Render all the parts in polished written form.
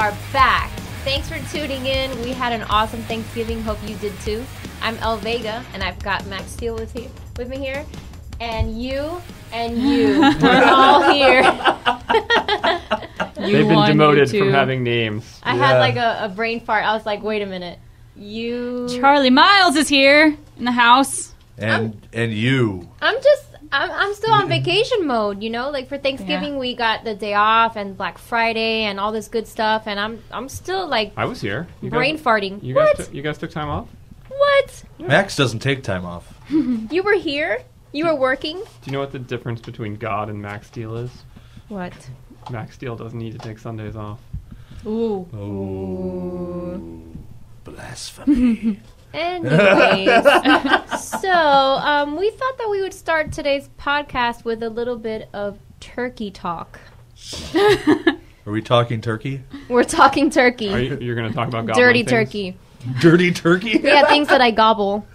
are back. Thanks for tuning in. We had an awesome Thanksgiving. Hope you did too. I'm El Vega, and I've got Max Steele with me here. And you. We're all here. They've been demoted from having names. I had like a brain fart. I was like, wait a minute. Charlie Miles is here in the house. And you. I'm still on vacation mode, you know. Like for Thanksgiving, we got the day off and Black Friday and all this good stuff, and I'm still like. I was here. Farting. You guys took time off? What? Yeah. Max doesn't take time off. You were here. You were working. Do you know what the difference between God and Max Steel is? What? Max Steel doesn't need to take Sundays off. Ooh. Blasphemy. Anyways, so we thought that we would start today's podcast with a little bit of turkey talk. Are we talking turkey? We're talking turkey. You're going to talk about dirty things? Turkey. Dirty turkey? Yeah, things that I gobble.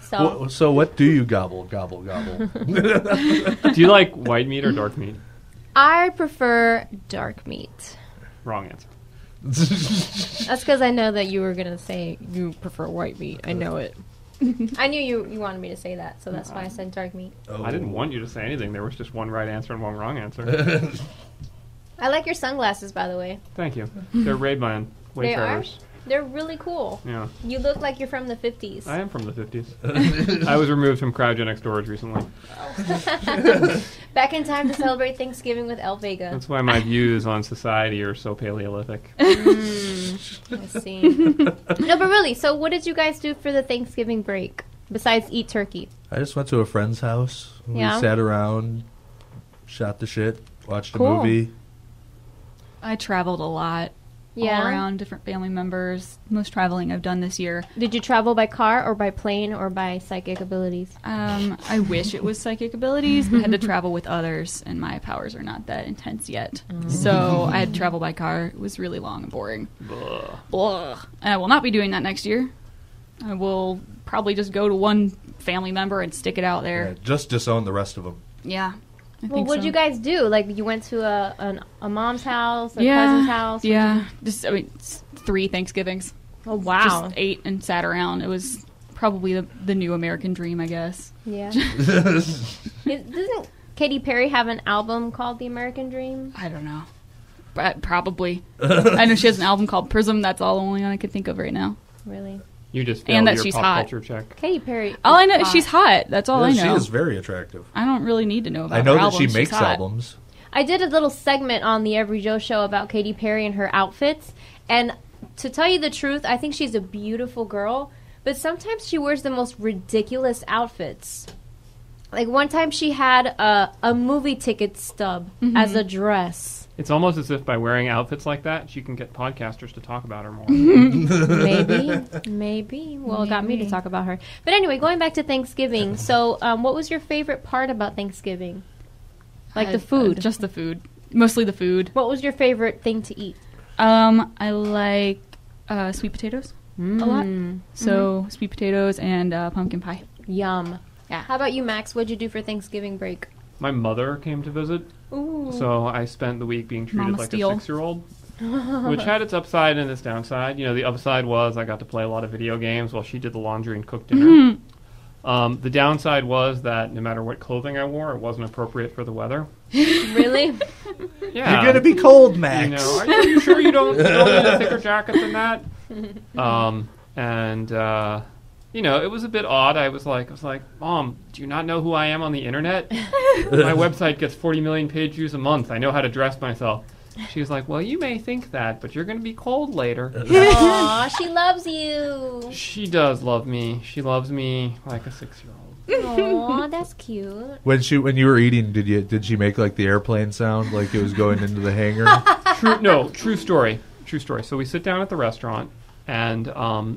So what do you gobble? Gobble. Do you like white meat or dark meat? I prefer dark meat. Wrong answer. That's because I know that you were going to say you prefer white meat. I know it. I knew you wanted me to say that, so that's why I said dark meat. Oh. I didn't want you to say anything. There was just one right answer and one wrong answer. I like your sunglasses, by the way. Thank you. They're Ray-Ban Wayfarers. They're really cool. Yeah. You look like you're from the 50s. I am from the 50s. I was removed from cryogenic storage recently. Back in time to celebrate Thanksgiving with El Vega. That's why my views on society are so Paleolithic. I see. No, but really, so what did you guys do for the Thanksgiving break besides eat turkey? I just went to a friend's house. We sat around, shot the shit, watched a movie. I traveled a lot. All around different family members. Most traveling I've done this year. Did you travel by car or by plane or by psychic abilities? I wish it was psychic abilities. I had to travel with others, and my powers are not that intense yet. So I had to travel by car. It was really long and boring. Blah. And I will not be doing that next year. I will probably just go to one family member and stick it out there. Yeah, just disown the rest of them. Yeah. Well, what did you guys do? Like, you went to a mom's house, a cousin's house? Yeah. Just 3 Thanksgivings. Oh, wow. Just ate and sat around. It was probably the new American dream, I guess. Yeah. Doesn't Katy Perry have an album called The American Dream? I don't know. But probably. I know she has an album called Prism. That's all the only one I can think of right now. Really? You just failed your she's pop hot. culture check. Katy Perry. All I know is she's hot. That's all I know. She is very attractive. I don't really need to know about I know her that she makes She's hot. albums. I did a little segment on the EveryJoe show about Katy Perry and her outfits. And to tell you the truth, I think she's a beautiful girl. But sometimes she wears the most ridiculous outfits. Like one time she had a movie ticket stub as a dress. It's almost as if by wearing outfits like that, she can get podcasters to talk about her more. Maybe. Well, it got me to talk about her. But anyway, going back to Thanksgiving. So, what was your favorite part about Thanksgiving? Like the food? Just the food. Mostly the food. What was your favorite thing to eat? I like sweet potatoes a lot. So, sweet potatoes and pumpkin pie. Yum. Yeah. How about you, Max? What'd you do for Thanksgiving break? My mother came to visit. Ooh. So I spent the week being treated Mama like Steele. a 6-year-old, which had its upside and its downside. You know, the upside was I got to play a lot of video games while she did the laundry and cooked dinner. The downside was that no matter what clothing I wore, it wasn't appropriate for the weather. Really? Yeah. You're gonna be cold, Max. You know, are you sure you don't need a thicker jacket than that? You know, it was a bit odd. I was like, Mom, do you not know who I am on the internet? My website gets 40 million page views a month. I know how to dress myself. She was like, well, you may think that, but you're going to be cold later. Aw, she loves you. She does love me. She loves me like a 6-year-old. Aw, that's cute. When you were eating, did she make like the airplane sound, like it was going into the hangar? True story. So we sit down at the restaurant. And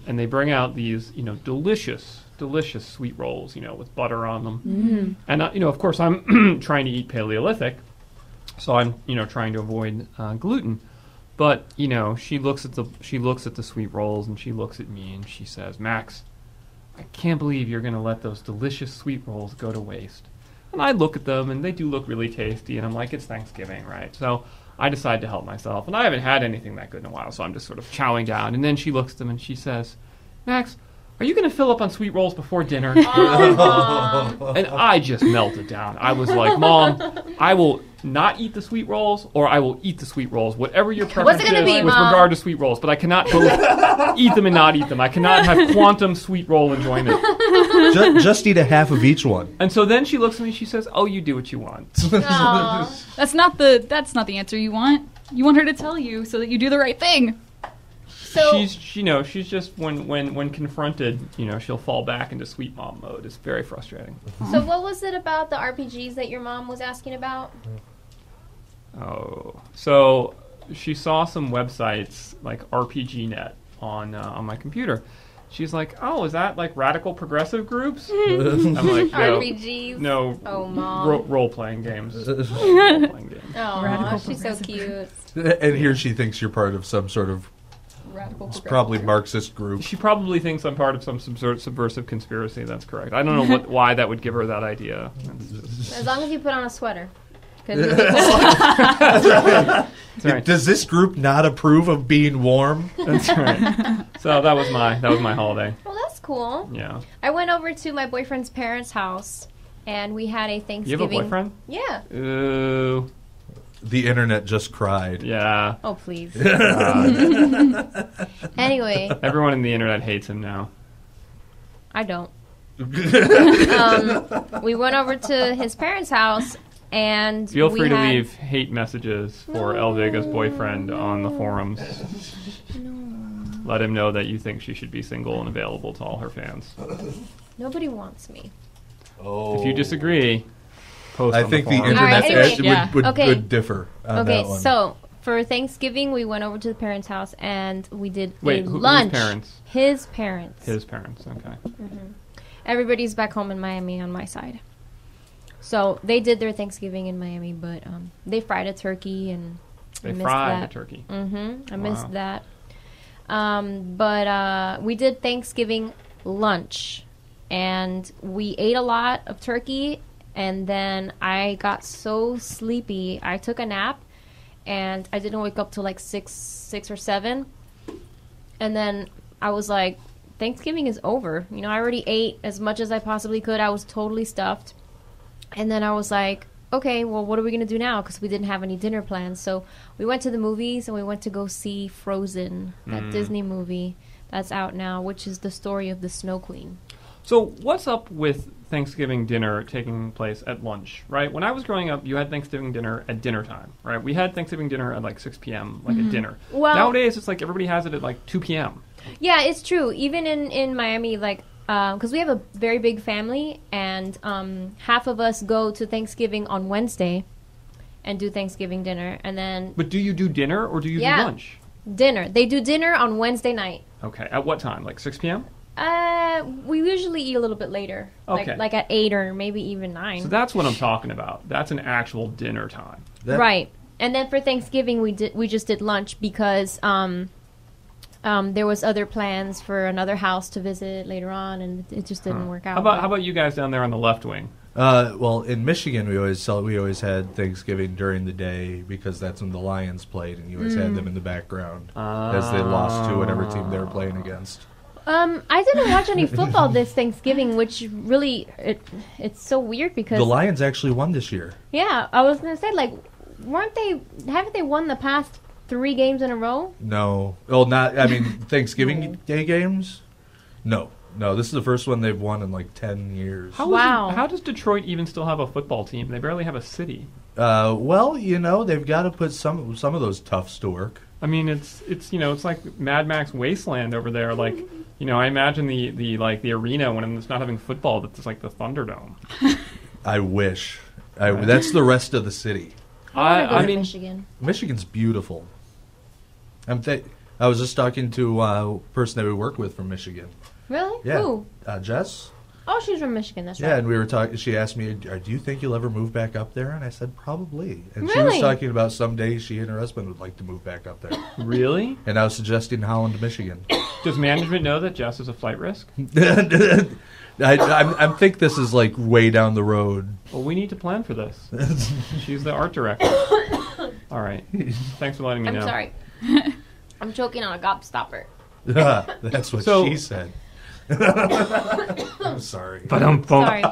they bring out these, you know, delicious sweet rolls, you know, with butter on them. And you know, of course, I'm trying to eat Paleolithic, so I'm, you know, trying to avoid gluten. But you know, she looks at the sweet rolls and she looks at me and she says, "Max, I can't believe you're going to let those delicious sweet rolls go to waste." And I look at them and they do look really tasty, and I'm like, it's Thanksgiving, right? So I decide to help myself. And I haven't had anything that good in a while, so I'm just sort of chowing down. And then she looks at them and she says, Max, are you going to fill up on sweet rolls before dinner? And I just melted down. I was like, Mom, I will not eat the sweet rolls, or I will eat the sweet rolls, whatever your preference is with regard to sweet rolls. But I cannot both eat them and not eat them. I cannot have quantum sweet roll enjoyment. Just eat a half of each one. And so then she looks at me and she says, oh, you do what you want. That's not the answer you want. You want her to tell you so that you do the right thing. So she's just when confronted, she'll fall back into sweet mom mode. It's very frustrating. So what was it about the RPGs that your mom was asking about? Oh, so she saw some websites like RPGNet on my computer. She's like, oh, is that like radical progressive groups? I'm like, RPGs? No. Oh, Mom. Role-playing games. Oh, she's so cute. And here she thinks you're part of some sort of probably Marxist group. She probably thinks I'm part of some sort of subversive conspiracy. That's correct. I don't know why that would give her that idea. As long as you put on a sweater. That's right. Does this group not approve of being warm? That's right. So that was my holiday. Well, that's cool. Yeah. I went over to my boyfriend's parents' house, and we had a Thanksgiving. You have a boyfriend? Yeah. Ooh. The internet just cried. Yeah. Oh, please. God. Anyway. Everyone in the internet hates him now. I don't. We went over to his parents' house, and feel free to leave hate messages for El Vega's boyfriend on the forums. No. Let him know that you think she should be single and available to all her fans. Nobody wants me. Oh. If you disagree, post I on think the the forum. internet Anyway, would differ on that one. So for Thanksgiving, we went over to the parents' house, and we did Whose lunch. parents? His parents. His parents, okay. Mm-hmm. Everybody's back home in Miami on my side. So they did their Thanksgiving in Miami, but they fried a turkey, and they fried a turkey. I missed that. But we did Thanksgiving lunch, and we ate a lot of turkey, and then I got so sleepy. I took a nap, and I didn't wake up till like 6 or 7. And then I was like, Thanksgiving is over. I already ate as much as I possibly could. I was totally stuffed. And then I was like, okay, well, what are we going to do now? Because we didn't have any dinner plans. So we went to the movies, and we went to go see Frozen, that Disney movie that's out now, which is the story of the Snow Queen. So what's up with Thanksgiving dinner taking place at lunch, right? When I was growing up, you had Thanksgiving dinner at dinner time, right? We had Thanksgiving dinner at like 6 p.m., like at dinner. Well, nowadays, it's like everybody has it at like 2 p.m. Yeah, it's true. Even in Miami, like, because we have a very big family, and half of us go to Thanksgiving on Wednesday and do Thanksgiving dinner, and then... But do you do dinner, or do you do lunch? Dinner. They do dinner on Wednesday night. Okay. At what time? Like 6 p.m.? We usually eat a little bit later. Okay. Like at 8 or maybe even 9. So that's what I'm talking about. That's an actual dinner time. Right. And then for Thanksgiving, we just did lunch because there was other plans for another house to visit later on, and it just didn't work out. How about you guys down there on the left wing? Well, in Michigan, we always had Thanksgiving during the day because that's when the Lions played, and you always had them in the background as they lost to whatever team they were playing against. I didn't watch any football this Thanksgiving, which really it's so weird because the Lions actually won this year. Yeah, I was gonna say, like, haven't they won the past 3 games in a row? No. Well, Thanksgiving Day games? No. This is the first one they've won in like 10 years. How does Detroit even still have a football team? They barely have a city. Well, they've got to put some of those toughs to work. I mean, it's like Mad Max Wasteland over there. Like, I imagine the arena when it's not having football, that's like the Thunderdome. I wish. That's the rest of the city. I mean, Michigan. Michigan's beautiful. I was just talking to a person that we work with from Michigan. Really? Yeah. Who? Jess. Oh, she's from Michigan. That's right. Yeah, and we were talking. She asked me, "Do you think you'll ever move back up there?" And I said, "Probably." And she was talking about someday she and her husband would like to move back up there. Really? And I was suggesting Holland, Michigan. Does management know that Jess is a flight risk? I think this is like way down the road. Well, we need to plan for this. She's the art director. All right. Thanks for letting me know. I'm sorry. I'm choking on a gobstopper. That's what So- she said. I'm sorry. Sorry.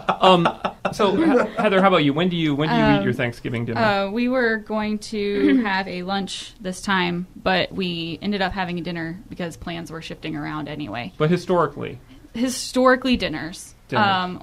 So Heather, how about you? When do you eat your Thanksgiving dinner? We were going to have a lunch this time, but we ended up having a dinner because plans were shifting around anyway. But historically, Dinners. Dinners.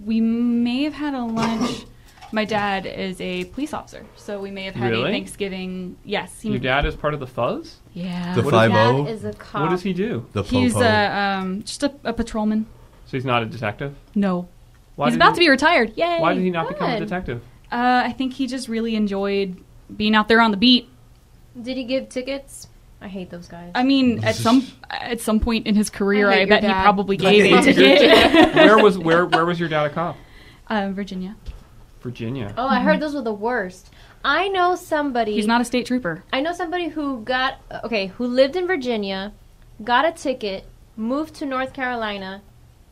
We may have had a lunch. My dad is a police officer, so we may have had Really? a Thanksgiving. Yes. your dad is part of the Fuzz. Yeah. The What is 5-0. Dad is a cop. What does he do? The He's Popo. just a patrolman. So he's not a detective. No. Why He's did about he- to be retired. Yay. Why did he not become a Good. detective? I think he just really enjoyed being out there on the beat. Did he give tickets? I hate those guys. I mean, at some point in his career, I hate I your bet he dad. probably gave a ticket. where was your dad a cop? Virginia. Virginia. Oh, I heard those were the worst. I know somebody. He's not a state trooper. I know somebody who who lived in Virginia, got a ticket, moved to North Carolina,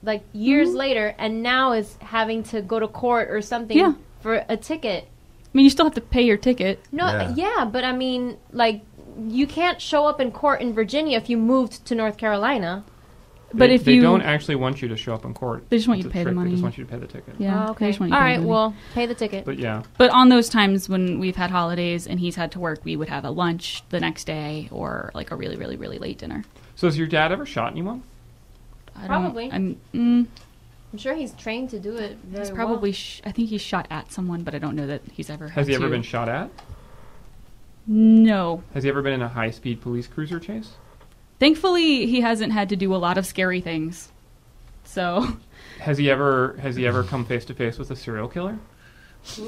like years later, and now is having to go to court or something Yeah. for a ticket. I mean, you still have to pay your ticket. No, Yeah. yeah, but I mean, like, you can't show up in court in Virginia if you moved to North Carolina. But if they you don't actually want you to show up in court. They just want It's you a to pay the trick. money. They just want you to pay the ticket. yeah, Oh, okay. they just want All you to pay right, the money. well, pay the ticket. But yeah. But on those times when we've had holidays and he's had to work, we would have a lunch the next day or like a really, really, really late dinner. So has your dad ever shot anyone? Probably. I'm I'm sure he's trained to do it very he's probably. I think he's shot at someone, but I don't know that he's ever. Has had he ever to. been shot at? No. Has he ever been in a high-speed police cruiser chase? Thankfully, he hasn't had to do a lot of scary things. So, Has he ever come face to face with a serial killer?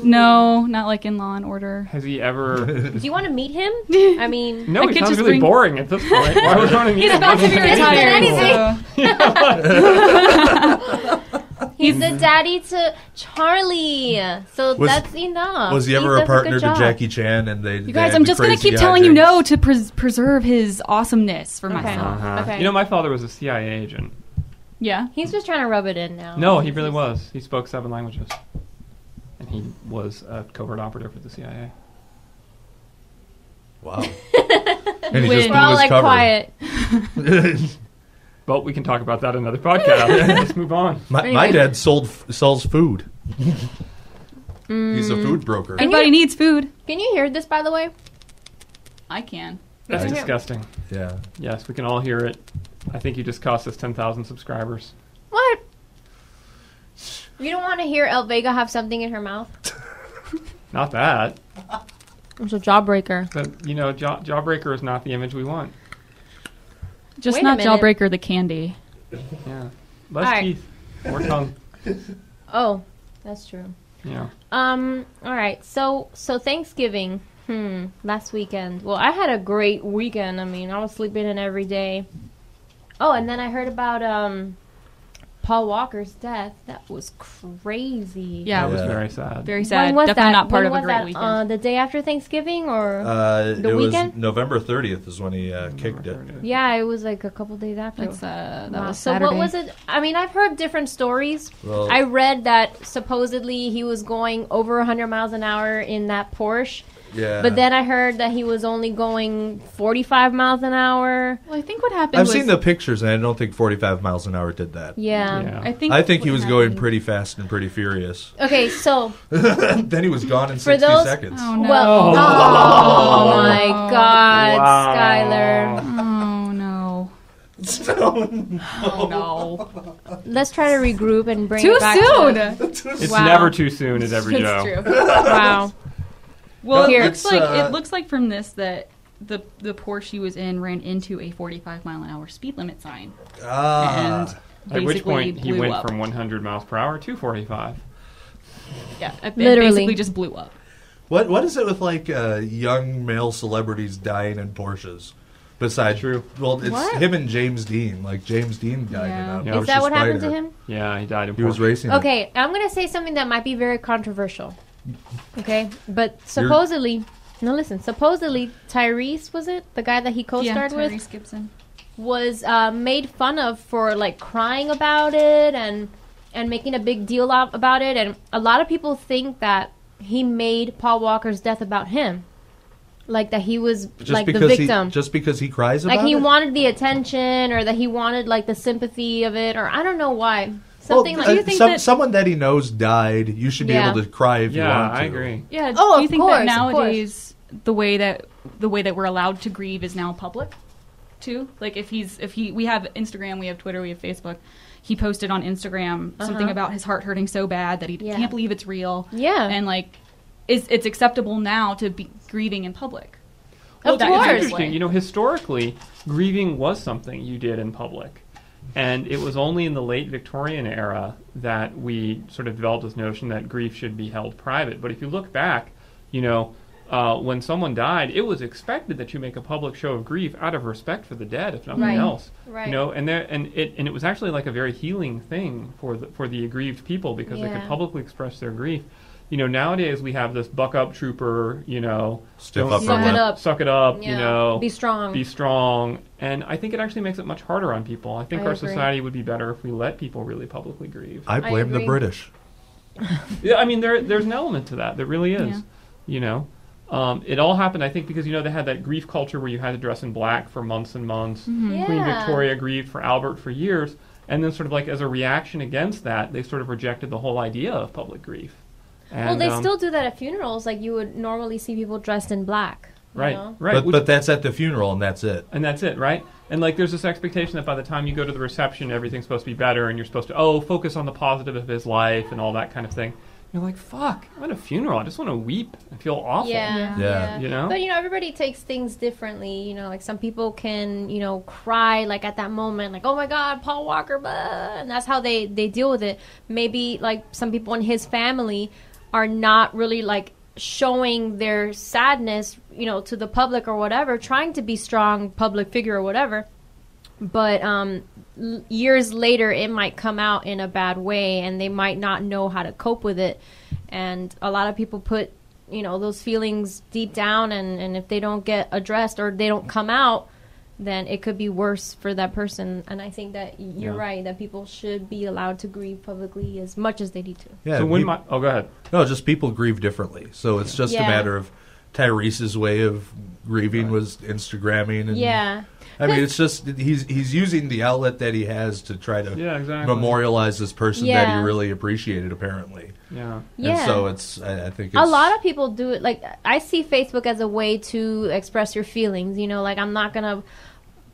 no, not like in Law and Order. Has he ever? Do you want to meet him? I mean, No, I he could sounds just really bring- boring at this point. Why would you want to meet He's him? about to be Doesn't do retired. so- he's the daddy to Charlie, so Was- that's enough. Was he He ever does a partner good to job. Jackie Chan? And they You guys, I'm just gonna keep telling you no to preserve his awesomeness for Okay. myself. Uh-huh. Okay. You know, my father was a CIA agent. Yeah. He's just trying to rub it in now. No, he really was. He spoke 7 languages. And he was a covert operative for the CIA. Wow. And he When- just We're blew all his like cover. quiet. But we can talk about that in another podcast. Let's move on. My Anyway. dad sells food. He's a food broker. Everybody needs food. Can you hear this, by the way? I can. That's Okay. disgusting. Yeah. Yes, we can all hear it. I think you just cost us 10,000 subscribers. What? You don't want to hear El Vega have something in her mouth? Not that. It's a jawbreaker. But, you know, Jawbreaker is not the image we want. Just Wait a not minute. Jawbreaker the candy. Yeah. Less All right. teeth. More tongue. Oh, that's true. Yeah. All right. So Thanksgiving. Last weekend. Well, I had a great weekend. I mean, I was sleeping in every day. Oh, and then I heard about Paul Walker's death. That was crazy. Yeah, it was Yeah. Very sad. very sad. When was Definitely that? not part When of a was great that? weekend. The day after Thanksgiving, or The weekend? was November 30th is when he kicked it. yeah, it was like a couple days after. that Wow. was So Saturday. what was it? I mean, I've heard different stories. Well, I read that supposedly he was going over 100 miles an hour in that Porsche, yeah. but then I heard that he was only going 45 miles an hour. Well, I think what happened I've was seen the pictures, and I don't think 45 miles an hour did that. Yeah. Yeah. I I think he what was going happened- pretty fast and pretty furious. Okay, so Then he was gone in For 60 those- seconds. Oh no! well, oh my God, Wow. Skylar. Oh no! Oh no! Let's try to regroup and bring Too it back soon. It's Wow. never too soon at every It's Joe. true. Wow. Well, Here. it looks like from this that the Porsche he was in ran into a 45 mile an hour speed limit sign and At which basically point he blew went up. from 100 miles per hour to 45. Yeah, it Literally. basically just blew up. What is it with like young male celebrities dying in Porsches? Besides, True. Well, it's What? him and James Dean. Like James Dean died Yeah. in a Yeah. Is Porsche that what happened to Spider. him? Yeah, he died in He was Porsche. racing. it. Okay, I'm going to say something that might be very controversial. Okay? But supposedly, supposedly Tyrese, was it? The guy that he co-starred with? Tyrese Gibson. Was made fun of for like crying about it and making a big deal about it, and a lot of people think that he made Paul Walker's death about him. Like that he was Just like the because victim. just because he cries about like he it? wanted the attention, or that he wanted like the sympathy of it, or I don't know why. Something well, like. Do you think that someone that he knows died, you should be Yeah. able to cry if you Yeah, want to. I agree. Yeah. Oh, do you of think course, that of nowadays the way that we're allowed to grieve is now public, too? Like if we have Instagram, we have Twitter, we have Facebook. He posted on Instagram something about his heart hurting so bad that he Yeah. can't believe it's real. Yeah. And like, it's acceptable now to be grieving in public. Of that course. It's is interesting. You know, historically, grieving was something you did in public. And it was only in the late Victorian era that we sort of developed this notion that grief should be held private. But if you look back, you know, when someone died, it was expected that you make a public show of grief out of respect for the dead, if nothing Right. else. Right. You know, and it was actually like a very healing thing for the aggrieved people because they could Yeah. publicly express their grief. You know, nowadays we have this buck up trooper, you know, Stiff don't- upper Suck it lip. up. suck it up, Yeah. you know, Be strong. be strong. And I think it actually makes it much harder on people. I think I our agree. society would be better if we let people really publicly grieve. I blame the agree. British. Yeah, I mean, there's an element to that. There really is. Yeah. You know, it all happened, I think, because, you know, they had that grief culture where you had to dress in black for months and months. Yeah. Queen Victoria grieved for Albert for years. And then sort of like as a reaction against that, they sort of rejected the whole idea of public grief. And, Well, they still do that at funerals. Like you would normally see people dressed in black. you Right, know? right. But that's at the funeral, and that's it. And that's it, right? And like there's this expectation that by the time you go to the reception, everything's supposed to be better and you're supposed to, focus on the positive of his life and all that kind of thing. You're like, fuck, I'm at a funeral. I just want to weep and feel awful. Yeah, Yeah. You know? But you know, everybody takes things differently. You know, like some people can, you know, cry like at that moment, like, oh my God, Paul Walker, blah, and that's how they deal with it. Maybe like some people in his family are not really like showing their sadness, you know, to the public or whatever, trying to be strong public figure or whatever. But years later, it might come out in a bad way, and they might not know how to cope with it. And a lot of people put, you know, those feelings deep down, and if they don't get addressed or they don't come out, then it could be worse for that person. And I think that you're Yeah. right, that people should be allowed to grieve publicly as much as they need to. Yeah. So when peop- go ahead. no, just people grieve differently. So it's just a Yeah. matter of Tyrese's way of grieving was Instagramming, and Yeah. I mean, it's just he's using the outlet that he has to try to Yeah, exactly. memorialize this person that Yeah. he really appreciated, apparently. Yeah. Yeah. And so I think it's A lot of people do it. Like, I see Facebook as a way to express your feelings. You know, like I'm not gonna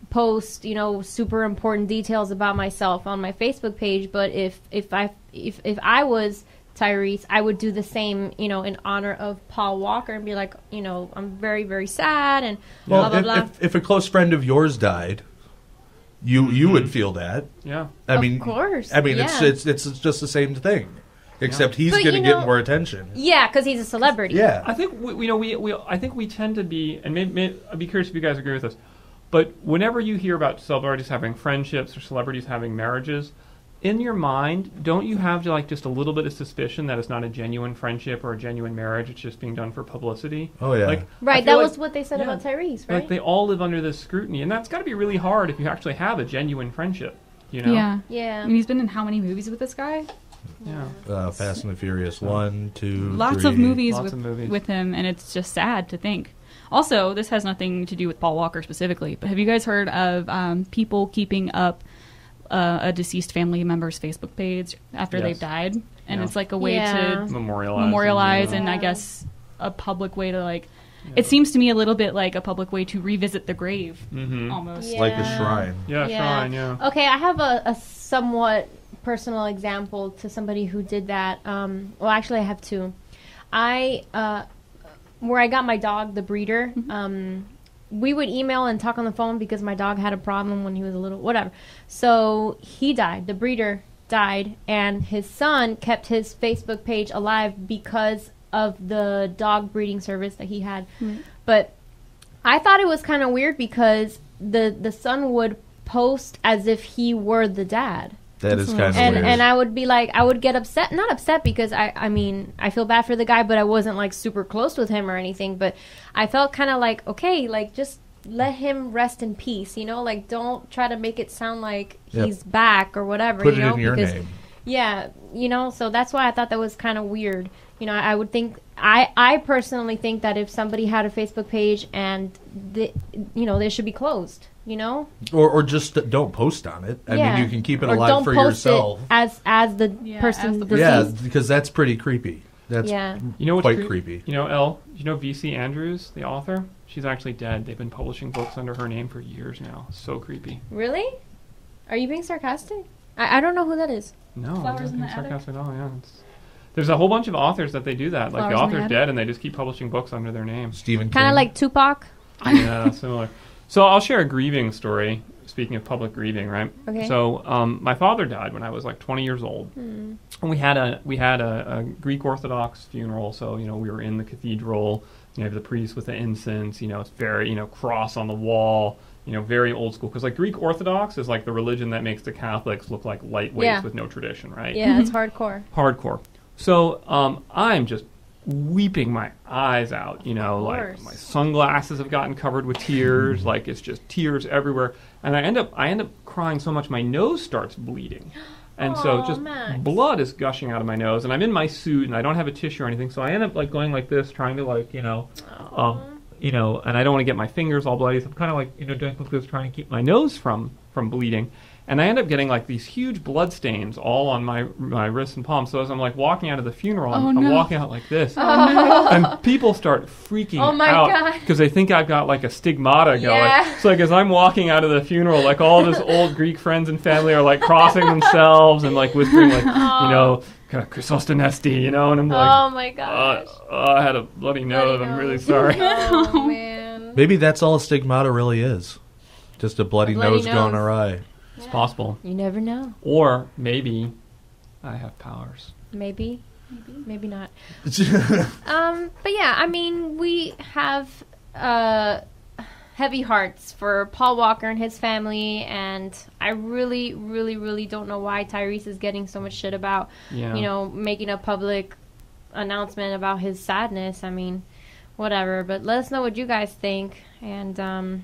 post, you know, super important details about myself on my Facebook page, but if I was Tyrese, I would do the same, you know, in honor of Paul Walker and be like, you know, I'm very, very sad and well, blah, blah, blah. if a close friend of yours died, you would feel that. Yeah. I Of mean, course, I mean, yeah. it's just the same thing, except he's But, going to you get know- more attention. Yeah, because he's a celebrity. Yeah. I think I think we tend to be, and maybe I'd be curious if you guys agree with this, but whenever you hear about celebrities having friendships or celebrities having marriages, in your mind, don't you have just a little bit of suspicion that it's not a genuine friendship or a genuine marriage? It's just being done for publicity. Oh, yeah. Like, I Right, feel that like- was what they said yeah. about Tyrese, right? Like they all live under this scrutiny, and that's got to be really hard if you actually have a genuine friendship. You know? Yeah. Yeah. I mean, he's been in how many movies with this guy? Yeah. Fast and the Furious 1, 2, Lots of 3. movies, Lots with, of movies. with him, and it's just sad to think. Also, this has nothing to do with Paul Walker specifically, but have you guys heard of people keeping up a deceased family member's Facebook page after Yes. they've died? And Yeah. it's like a way Yeah. to Memorialize. and I Yeah. guess a public way to like. It seems to me a little bit like a public way to revisit the grave, Mm-hmm. almost. Yeah. Like a shrine. Yeah, shrine, yeah. Okay, I have a somewhat personal example to somebody who did that. Well, actually, I have two. Where I got my dog, the breeder, we would email and talk on the phone because my dog had a problem when he was a little, whatever. So he died. The breeder died, and his son kept his Facebook page alive because of the dog breeding service that he had. But I thought it was kind of weird because the son would post as if he were the dad. That is kind of And weird. and I would be like, I would get upset, not upset because I mean, I feel bad for the guy, but I wasn't like super close with him or anything. But I felt kind of like, okay, like just let him rest in peace, you know, like don't try to make it sound like Yep. he's back or whatever. Put you it know, in your because name. Yeah, so that's why I thought that was kind of weird. I would think, I personally think that if somebody had a Facebook page and, they should be closed, Or just don't post on it. I mean, you can keep it or alive don't for post yourself. It as the person deceased. Yeah, because that's pretty creepy. That's quite creepy. VC Andrews, the author? She's actually dead. They've been publishing books under her name for years now. So creepy. Really? Are you being sarcastic? I don't know who that is. No, Flowers I'm in not the being sarcastic at all. Yeah, there's a whole bunch of authors that they do that. Like the author's dead, and they just keep publishing books under their name. Stephen King. Kind of like Tupac. Yeah, similar. So I'll share a grieving story. Speaking of public grieving, right? Okay. So my father died when I was like 20 years old, and we had a Greek Orthodox funeral. So we were in the cathedral. You have the priest with the incense. It's very cross on the wall. Very old school. Because like Greek Orthodox is like the religion that makes the Catholics look like lightweights with no tradition, right? Yeah, it's hardcore. Hardcore. So I'm just weeping my eyes out, like my sunglasses have gotten covered with tears, like it's just tears everywhere, and I end up crying so much my nose starts bleeding, and so just blood is gushing out of my nose, and I'm in my suit and I don't have a tissue or anything, so I end up like going like this, trying to like and I don't want to get my fingers all bloody, so I'm kind of like doing like this, trying to keep my nose from bleeding. And I end up getting like these huge blood stains all on my wrists and palms. So as I'm like walking out of the funeral, I'm walking out like this. And people start freaking out because they think I've got like a stigmata going. So like as I'm walking out of the funeral, like all those old Greek friends and family are like crossing themselves and like whispering like, kind of Chrysostenesti, and I'm like, oh my gosh. I had a bloody nose. I'm really sorry. Oh man. Maybe that's all a stigmata really is. Just a bloody nose gone awry. It's possible. You never know. Or maybe I have powers. Maybe not. But yeah, I mean, we have heavy hearts for Paul Walker and his family, and I really, really, really don't know why Tyrese is getting so much shit about, making a public announcement about his sadness. I mean, whatever, but let us know what you guys think. And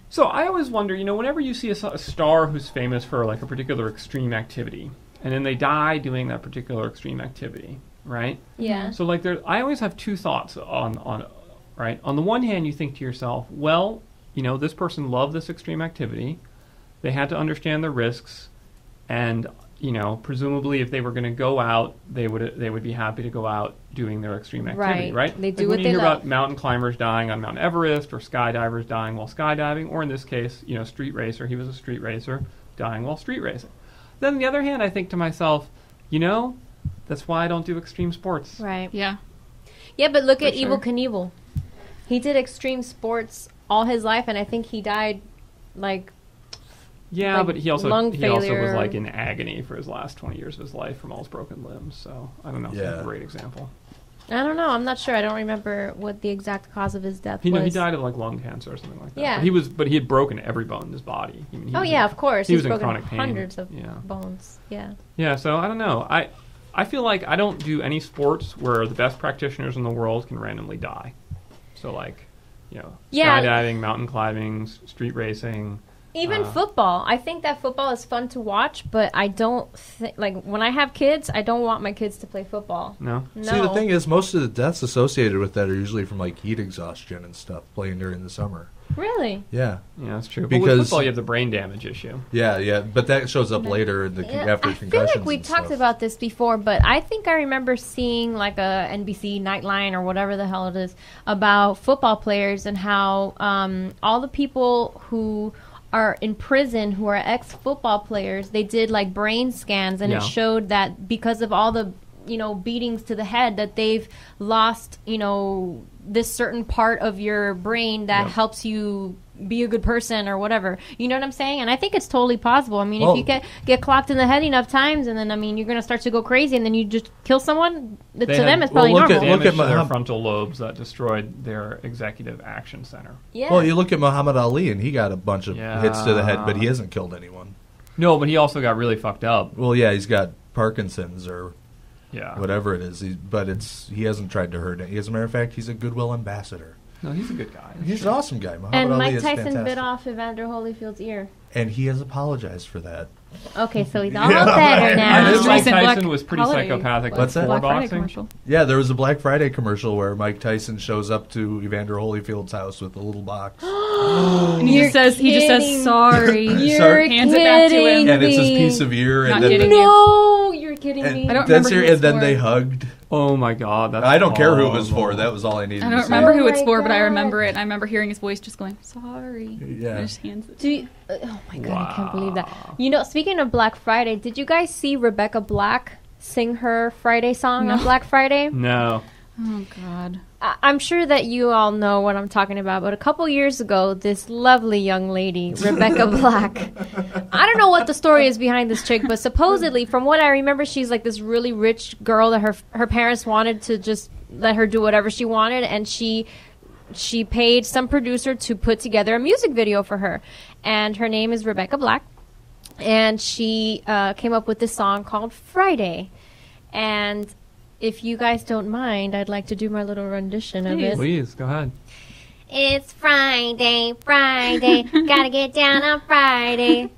so I always wonder, whenever you see a star who's famous for like a particular extreme activity, and then they die doing that particular extreme activity, right? Yeah. So like I always have two thoughts on right. On the one hand, you think to yourself, well, this person loved this extreme activity. They had to understand the risks, and presumably if they were going to go out, they would be happy to go out doing their extreme activity, right? They do like what they love. When you hear about mountain climbers dying on Mount Everest, or skydivers dying while skydiving, or in this case, street racer, he was a street racer dying while street racing. Then on the other hand, I think to myself, that's why I don't do extreme sports. Right. Yeah. Yeah, but look at Evel Knievel. He did extreme sports all his life, and I think he died like. Yeah, like but he also failure. was like in agony for his last 20 years of his life from all his broken limbs. So I don't know. Yeah. It's a great example. I don't know. I'm not sure. I don't remember what the exact cause of his death was. He died of like lung cancer or something like that. Yeah. But he had broken every bone in his body. Of course. He was in broken chronic pain. Hundreds of bones. Yeah. Yeah. So I don't know. I feel like I don't do any sports where the best practitioners in the world can randomly die. So like, skydiving, mountain climbing, street racing. Even football. I think that football is fun to watch, but I don't when I have kids, I don't want my kids to play football. No. See, the thing is, most of the deaths associated with that are usually from like heat exhaustion and stuff playing during the summer. Really? Yeah. Yeah, that's true. Because but with football, you have the brain damage issue. Yeah, but that shows up later in the after concussions. I feel like we talked about this before, but I think I remember seeing like a NBC Nightline or whatever the hell it is about football players and how all the people who are in prison who are ex-football players, they did like brain scans, and it showed that because of all the beatings to the head, that they've lost this certain part of your brain that helps you be a good person or whatever. You know what I'm saying? And I think it's totally possible. I mean, if you get clocked in the head enough times, and then you're going to start to go crazy, and then you just kill someone. To them, it's probably normal. Look at their frontal lobes that destroyed their executive action center. Yeah. Well, you look at Muhammad Ali, and he got a bunch of hits to the head, but he hasn't killed anyone. No, but he also got really fucked up. Well, yeah, he's got Parkinson's or whatever it is. He hasn't tried to hurt it. As a matter of fact, he's a goodwill ambassador. No, he's a good guy. He's an awesome guy. Muhammad and Ali Mike is Tyson fantastic. bit off Evander Holyfield's ear. And he has apologized for that. Okay, so he's all better I now. know Mike Recent Tyson Black was pretty Holiday. psychopathic. What's that? Black Friday boxing. commercial. Yeah, there was a Black Friday commercial where Mike Tyson shows up to Evander Holyfield's house with a little box. And he You're just says kidding. sorry. You're Hands it back to him. kidding And it's his me. piece of ear. Not And then, kidding. No, you're kidding me. I don't that's remember who and it's then for. they hugged. Oh my god, that's I don't care who it was horrible. for. That was all I needed I to don't say. remember who Oh it's my for, but I God. remember it. I remember hearing his voice just going, sorry. Yeah. And just hands it. Do you, oh my god, I can't believe that. Wow. You know, speaking of Black Friday, did you guys see Rebecca Black sing her Friday song on No. Black Friday? No. Oh, God. I'm sure that you all know what I'm talking about, but a couple years ago, this lovely young lady, Rebecca Black, I don't know what the story is behind this chick, but supposedly, from what I remember, she's like this really rich girl that her parents wanted to just let her do whatever she wanted, and she paid some producer to put together a music video for her, and her name is Rebecca Black, and she came up with this song called Friday, and if you guys don't mind, I'd like to do my little rendition of it. Please, go ahead. It's Friday, Friday, gotta get down on Friday.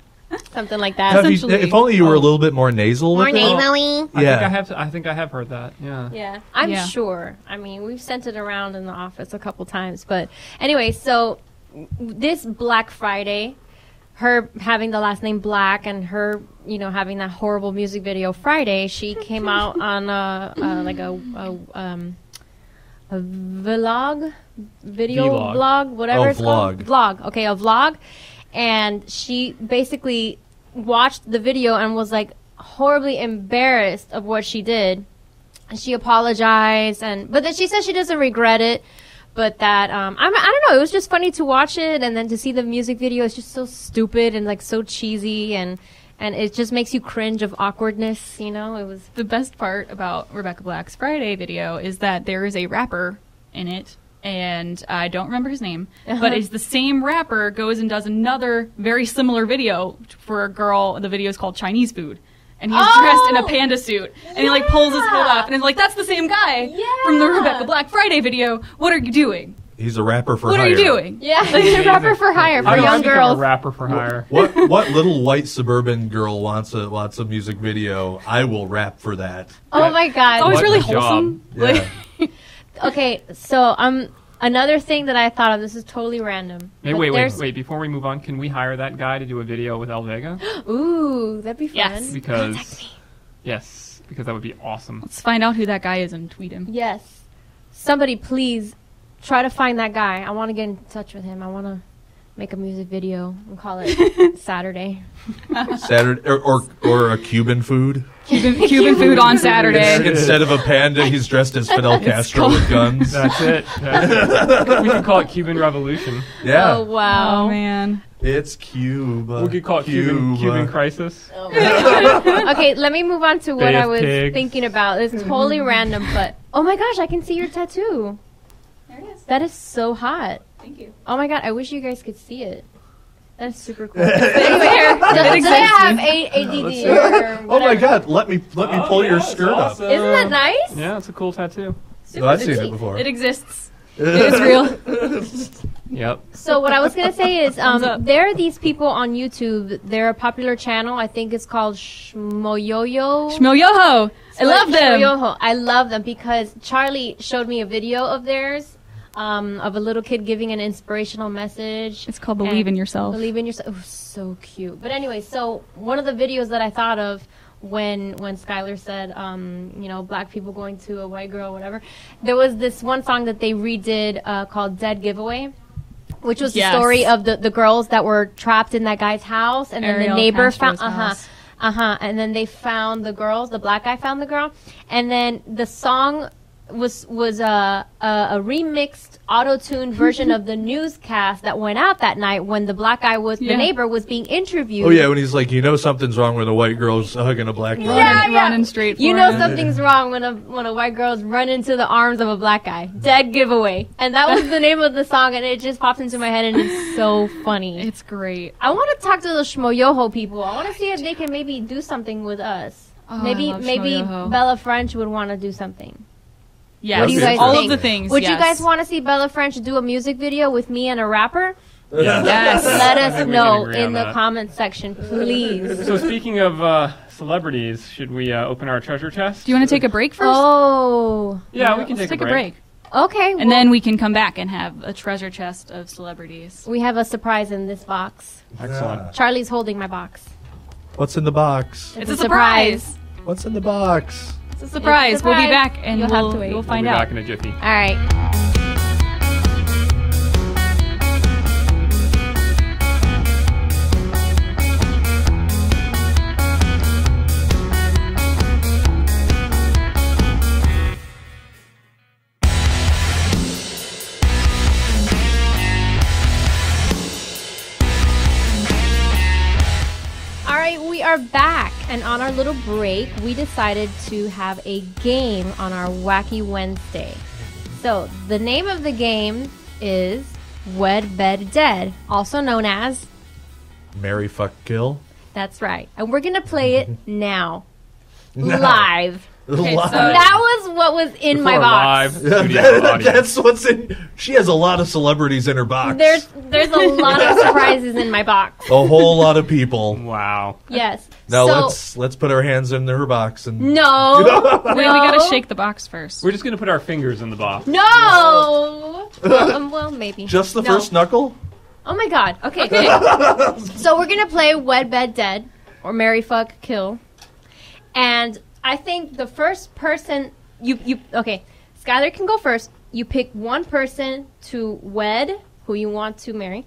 Something like that. Have you- Essentially. if only you were a little bit more nasal with More it. nasally. Yeah. I think I have heard that. Yeah. Yeah, I'm Yeah. sure. I mean, we've sent it around in the office a couple times. But anyway, so this Black Friday, her having the last name Black and her, you know, having that horrible music video Friday, she came out on a vlog, video Vlog. blog, whatever Oh, it's called. Vlog. Okay, a vlog. And she basically watched the video and was like horribly embarrassed of what she did. And she apologized, but then she said she doesn't regret it. But that I don't know. It was just funny to watch it, and then to see the music video. It's just so stupid and like so cheesy, and it just makes you cringe of awkwardness. You know, it was. The best part about Rebecca Black's Friday video is that there is a rapper in it, and I don't remember his name, but it's the same rapper goes and does another very similar video for a girl. The video is called Chinese Food. And he's dressed in a panda suit, and he like pulls his hood up, and it's like, that's the same guy from the Rebecca Black Friday video. What are you doing? He's a rapper for What hire. are you doing? Yeah, he's a rapper for hire for I young think I'm girls. a rapper for hire. What little white suburban girl wants a music video? I will rap for that. Oh my god. It's always What really a job. wholesome. Yeah. Okay, so another thing that I thought of. This is totally random. Hey, but wait. there's- Before we move on, can we hire that guy to do a video with El Vega? Ooh, that'd be fun. Yes. Because, yes, because that would be awesome. Let's find out who that guy is and tweet him. Yes. Somebody please try to find that guy. I want to get in touch with him. I want to make a music video and call it Saturday. Saturday or a Cuban food. Cuban food on Saturday. Instead of a panda, he's dressed as Fidel Castro with guns. That's it. We could call it Cuban Revolution. Yeah, Oh, wow. Oh, man. it's Cuba. We could call it Cuban Crisis. Okay, let me move on to what Bay I of was Pigs. thinking about. It's totally random, but oh my gosh, I can see your tattoo. There it is. That is so hot. Thank you. Oh my god, I wish you guys could see it. That's super cool. But anyway, does it have ADD or Oh my whatever? God! Let me pull your skirt up. Isn't that nice? Yeah, it's a cool tattoo. No, I've seen it before. It exists. It is real. Yep. So what I was gonna say is, up. there are these people on YouTube. They're a popular channel. I think it's called Shmoyoyo. Shmoyoho. I love them. Shmoyoho. I love them because Charlie showed me a video of theirs, of a little kid giving an inspirational message. It's called Believe in And Yourself. Believe in yourself. Oh, so cute. But anyway, so one of the videos that I thought of when Skylar said, you know, black people going to a white girl, whatever, there was this one song that they redid called "Dead Giveaway," which was Yes. the story of the girls that were trapped in that guy's house, and then Ariel the neighbor Castro's found house. and then they found the girls. The black guy found the girl, and then the song was a remixed auto-tuned version of the newscast that went out that night when the black guy was the Yeah. neighbor was being interviewed. Oh yeah, when he's like, you know, something's wrong when a white girl's hugging a black guy. Running straight for You know him. something's wrong when a white girl's run into the arms of a black guy. Dead giveaway. And that was the name of the song, and it just popped into my head, and it's so funny. It's great. I want to talk to the Shmoyoho people. I want to see if they can maybe do something with us. Oh, I maybe love maybe Shmoyoho. Bella French would want to do something. Yes. What do you guys all think? of the things. Would yes. you guys want to see Bella French do a music video with me and a rapper? Yeah. Yes. Let I us think we can know agree in on the that. comment section, please. So speaking of celebrities, should we open our treasure chest? Do you want to take a break first? Oh. Yeah, we can Let's take a break. Okay. And then we can come back and have a treasure chest of celebrities. we have a surprise in this box. Excellent. Charlie's holding my box. What's in the box? It's a surprise. What's in the box? It's a surprise. It's a We'll be surprise. back and You'll have to wait. we'll We'll find be out. back in a jiffy. All right. All right, we are back, and on our little break, we decided to have a game on our Wacky Wednesday. So, the name of the game is Wed Bed Dead, also known as, Marry, fuck, kill. that's right. And we're going to play it now, live. Okay, Live. so- That was what was in my Before a box. live studio audience. That's what's in. She has a lot of celebrities in her box. There's a lot of surprises in my box. a whole lot of people. Wow. Yes. Now So- let's put our hands in her box and No. Wait, we gotta shake the box first. We're just going to put our fingers in the box. No. Well, maybe. just the No. first knuckle. Oh my god. Okay. So we're gonna play Wed Bed Dead or Marry Fuck Kill, and I think the first person you okay, Skylar can go first. You pick one person to wed who you want to marry,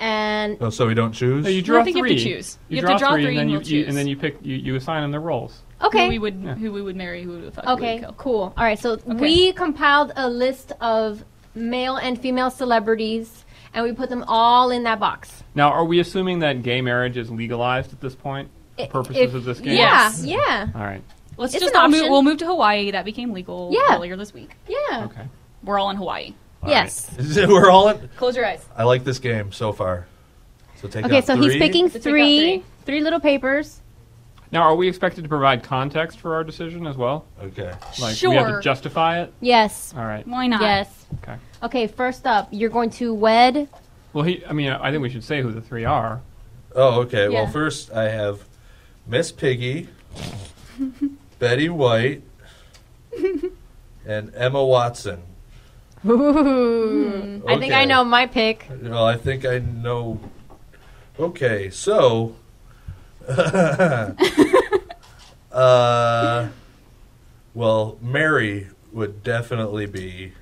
and Oh, so we don't choose. No, you I draw think you three. have to choose. You You have to draw three and then and you, we'll choose. and then you pick. You assign them their roles. okay, Who we would marry, who we would fuck, who we okay, would kill. cool. All right, so we compiled a list of male and female celebrities, and we put them all in that box. Now, are we assuming that gay marriage is legalized at this point? For purposes If- of this game. Yeah, Yes. yeah, All right. Let's It's just an all move. option. We'll move to Hawaii. That became legal Yeah. earlier this week. yeah. Okay. We're all in Hawaii. All Yes. We're all in. Close your eyes. I like this game so far. So take Okay, out so three. he's picking Take out three little papers. Now, are we expected to provide context for our decision as well? Okay. Like, we have Sure. to justify it? Yes. All right. Why not? Yes. Okay. Okay, first up, you're going to wed. Well, I think we should say who the three are. Oh, okay. Yeah. Well, first I have Miss Piggy, Betty White, and Emma Watson. Ooh. I think I Okay. know my pick. Well, I think I know. Okay, so. Well, Mary would definitely be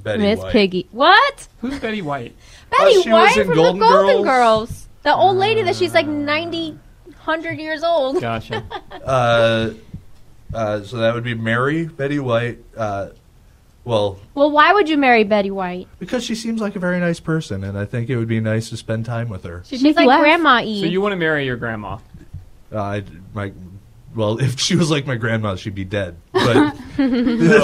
Betty Miss White. Piggy. What? Who's Betty White? Betty she was White in from Golden the Golden Girls? Girls. The old lady that she's like 90, 100 years old. Gotcha. So that would be Mary, Betty White. Well, Well, why would you marry Betty White? because she seems like a very nice person, and I think it would be nice to spend time with her. She's like Grandma E. So you want to marry your grandma? Well, if she was like my grandma, she'd be dead. But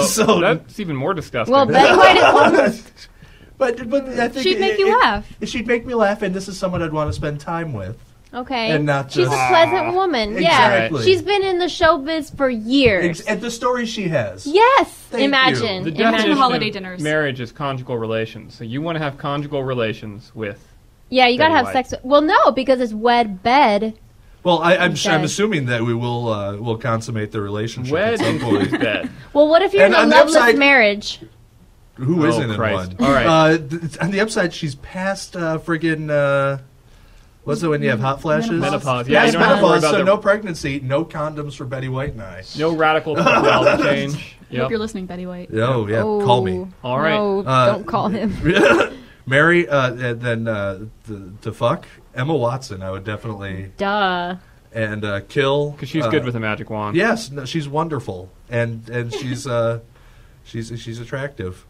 so, That's even more disgusting. Well, Betty White is almost. but I think She'd make you laugh. She'd make me laugh, and this is someone I'd want to spend time with. Okay. And not She's a just- pleasant woman. Exactly. Yeah. She's been in the showbiz for years. And the story she has. Yes. Thank Imagine. the Imagine definition holiday of dinners. marriage is conjugal relations. So you want to have conjugal relations with. Yeah, you gotta Betty have White. sex. Well, no, because it's wed bed. Well, I'm Dead. assuming that we will consummate the relationship Wed at some and point. bed. Well, what if you're And in a on the loveless upside- marriage? Who Oh, isn't in Christ. one? All right. On the upside, she's past friggin'. What's it when you have hot flashes? Menopause. Yeah, Past you don't have to worry menopause, about so the- no pregnancy, no condoms for Betty White and I. No radical personality change. Hope Yep. you're listening, Betty White. Oh, yeah, call me. All right. No, don't call him. Mary, and then to fuck Emma Watson, I would definitely Duh. and kill Because she's good with a magic wand. Yes, no, she's wonderful, and she's attractive.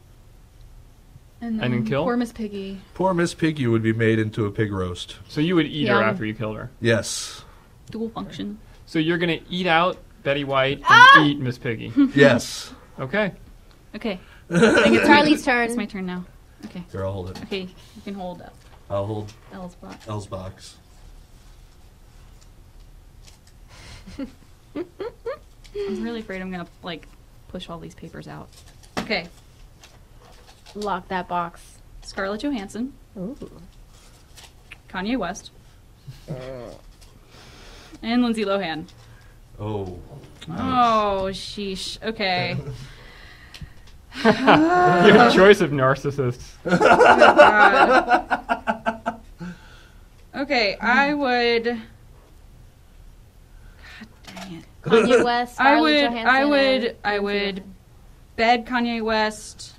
And then kill? Poor Miss Piggy. Poor Miss Piggy would be made into a pig roast. So you would eat her Yum. after you killed her. Yes, Dual function. So you're going to eat out Betty White and Ah! eat Miss Piggy. yes. Okay. Okay. It's Charlie's It's turn. my turn now. Okay. Here, I'll hold it. Okay. You can hold up I'll hold Elle's box. Elle's box. I'm really afraid I'm gonna push all these papers out. Okay. Lock that box. Scarlett Johansson. Ooh. Kanye West, and Lindsay Lohan. Oh. Oh, sheesh. Okay. You have a choice of narcissists. Okay, I would. God dang it. Kanye West, Scarlett Johansson, I would bed Kanye West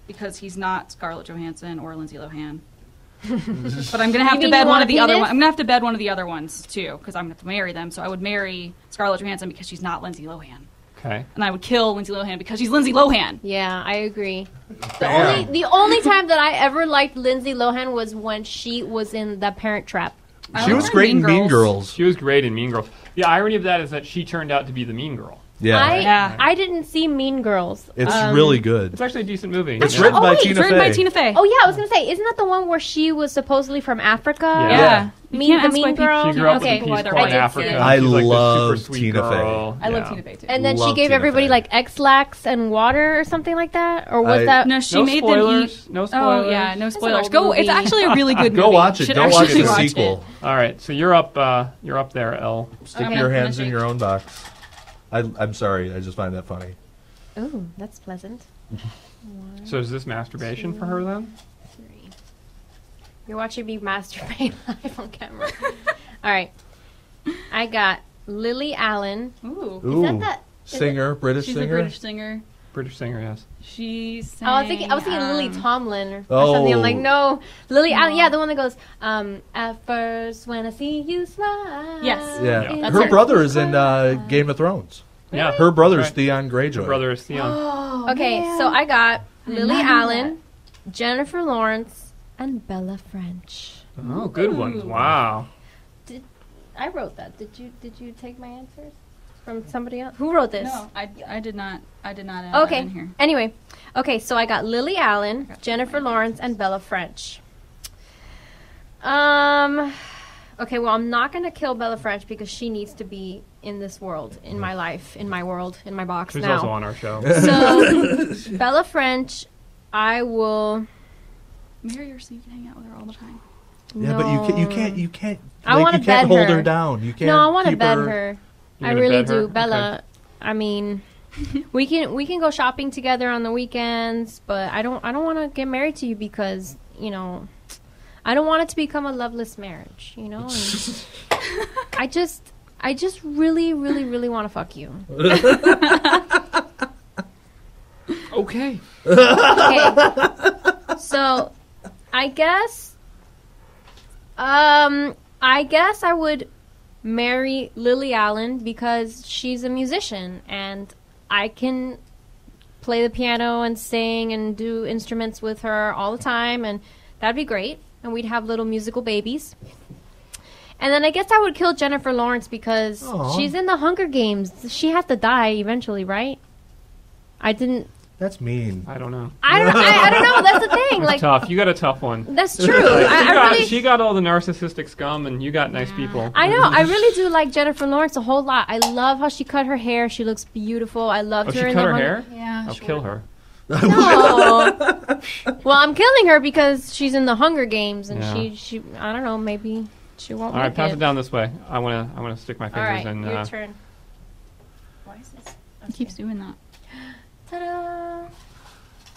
because he's not Scarlett Johansson or Lindsay Lohan. But I'm gonna have to bed one of the other ones. I'm gonna have to bed one of the other ones too because I'm gonna have to marry them. So I would marry Scarlett Johansson because she's not Lindsay Lohan. Okay. And I would kill Lindsay Lohan because she's Lindsay Lohan. Yeah, I agree. The only time that I ever liked Lindsay Lohan was when she was in The Parent Trap. She was great in Mean Girls. She was great in Mean Girls. The irony of that is that she turned out to be the mean girl. Yeah. I didn't see Mean Girls. It's really good. It's actually a decent movie. It's written by Tina Fey. Oh yeah, I was gonna say, isn't that the one where she was supposedly from Africa? Yeah. Mean Girl. She grew up Okay. with the Peace Corps I in did Africa. see it. I She's like love this super sweet Tina Fey. girl. I love Tina Fey too. And then Love she gave Tina everybody Fey. like X-Lax and water or something like that, or was that? No, she No made spoilers. them eat. No spoilers. Oh yeah, no an spoilers. old Go. It's movie. actually a really good movie. Go watch it. Should Don't watch actually the watch sequel. All right, so you're up there, Elle. Stick Okay. your I'm hands gonna in shake. your own box. I'm sorry. I just find that funny. Ooh, that's pleasant. So is this masturbation for her then? 3. You're watching me masturbate live on camera. All right, I got Lily Allen. Ooh. Ooh. that Singer, British She's singer. a British singer. British singer, yes. She sang, I was thinking Lily Tomlin or Oh. something. I'm like, no, Lily Allen. Yeah, the one that goes, at first when I see you smile. Yes. Yeah. That's Her her. brother is in Game of Thrones. Yeah. Her brother's Right. Theon Greyjoy. Her brother is Theon. Oh, Okay, man. so I got did Lily not know Allen, Jennifer Lawrence, and Bella French. Oh, good ones. Wow. I wrote that. Did you take my answers from somebody else? Who wrote this? No, I did not. I did not add that Okay. in here. Anyway, okay, so I got Lily Allen, Jennifer Lawrence, and Bella French. Okay, well, I'm not gonna kill Bella French because she needs to be in this world, in my life, in my world, in my box She's now. also on our show. So, Bella French, I will. Marry her so you can hang out with her all the time. Yeah, but you can't. I like, wanna you can't bed hold her. her down. You can't. No, I want to keep bed her. You're I gonna really bed her? do, Bella. Okay. I mean, we can go shopping together on the weekends, but I don't want to get married to you because I don't want it to become a loveless marriage. And I just really want to fuck you. Okay. Okay. So, I guess I would marry Lily Allen because she's a musician and I can play the piano and sing and do instruments with her all the time, and that'd be great. And we'd have little musical babies. And then I guess I would kill Jennifer Lawrence because Aw. she's in the Hunger Games. She has to die eventually, right? That's mean. I don't know. I don't know. That's the thing. It's Like, tough. You got a tough one. that's true. I really, She got all the narcissistic scum, and you got nice people. I know. I really do like Jennifer Lawrence a whole lot. I love how she cut her hair. She looks beautiful. I loved Oh, her she in cut the her Hunger- hair? Yeah. I'll kill her. No. Well, I'm killing her because she's in the Hunger Games, and Yeah. she I don't know. Maybe she won't. All right, make pass it down this way. I wanna stick my All fingers right, in. your turn. Why is this? It keeps doing that. Ta-da!